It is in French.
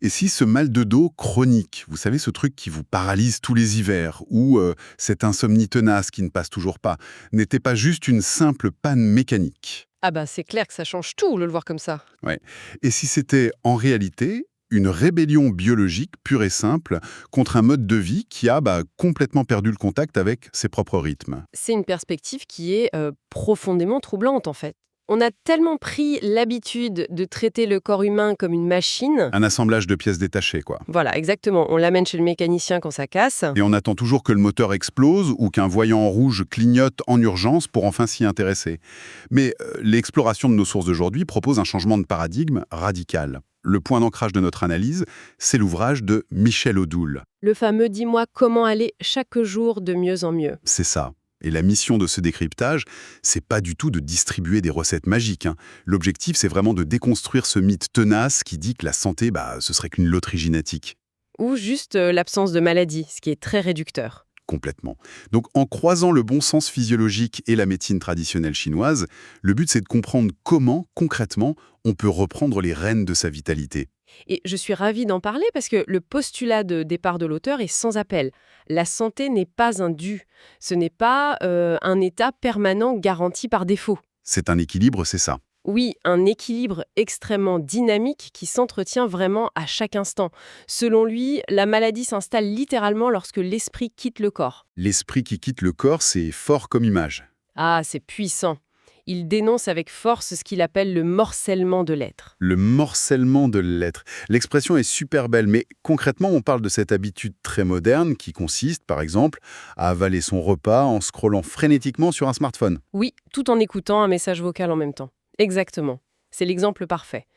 Et si ce mal de dos chronique, vous savez, ce truc qui vous paralyse tous les hivers, ou cette insomnie tenace qui ne passe toujours pas, n'était pas juste une simple panne mécanique? Ah bah c'est clair que ça change tout, le voir comme ça. Ouais. Et si c'était en réalité une rébellion biologique pure et simple contre un mode de vie qui a complètement perdu le contact avec ses propres rythmes? C'est une perspective qui est profondément troublante en fait. On a tellement pris l'habitude de traiter le corps humain comme une machine. Un assemblage de pièces détachées, quoi. Voilà, exactement. On l'amène chez le mécanicien quand ça casse. Et on attend toujours que le moteur explose ou qu'un voyant en rouge clignote en urgence pour enfin s'y intéresser. Mais l'exploration de nos sources d'aujourd'hui propose un changement de paradigme radical. Le point d'ancrage de notre analyse, c'est l'ouvrage de Michel Odoul. Le fameux dis-moi comment aller chaque jour de mieux en mieux. C'est ça. Et la mission de ce décryptage, c'est pas du tout de distribuer des recettes magiques, hein. L'objectif, c'est vraiment de déconstruire ce mythe tenace qui dit que la santé, ce serait qu'une loterie génétique. Ou juste l'absence de maladie, ce qui est très réducteur. Complètement. Donc en croisant le bon sens physiologique et la médecine traditionnelle chinoise, le but c'est de comprendre comment, concrètement, on peut reprendre les rênes de sa vitalité. Et je suis ravie d'en parler parce que le postulat de départ de l'auteur est sans appel. La santé n'est pas un dû. Ce n'est pas un état permanent garanti par défaut. C'est un équilibre, c'est ça. Oui, un équilibre extrêmement dynamique qui s'entretient vraiment à chaque instant. Selon lui, la maladie s'installe littéralement lorsque l'esprit quitte le corps. L'esprit qui quitte le corps, c'est fort comme image. Ah, c'est puissant. Il dénonce avec force ce qu'il appelle le morcellement de l'être. Le morcellement de l'être. L'expression est super belle, mais concrètement, on parle de cette habitude très moderne qui consiste, par exemple, à avaler son repas en scrollant frénétiquement sur un smartphone. Oui, tout en écoutant un message vocal en même temps. Exactement. C'est l'exemple parfait.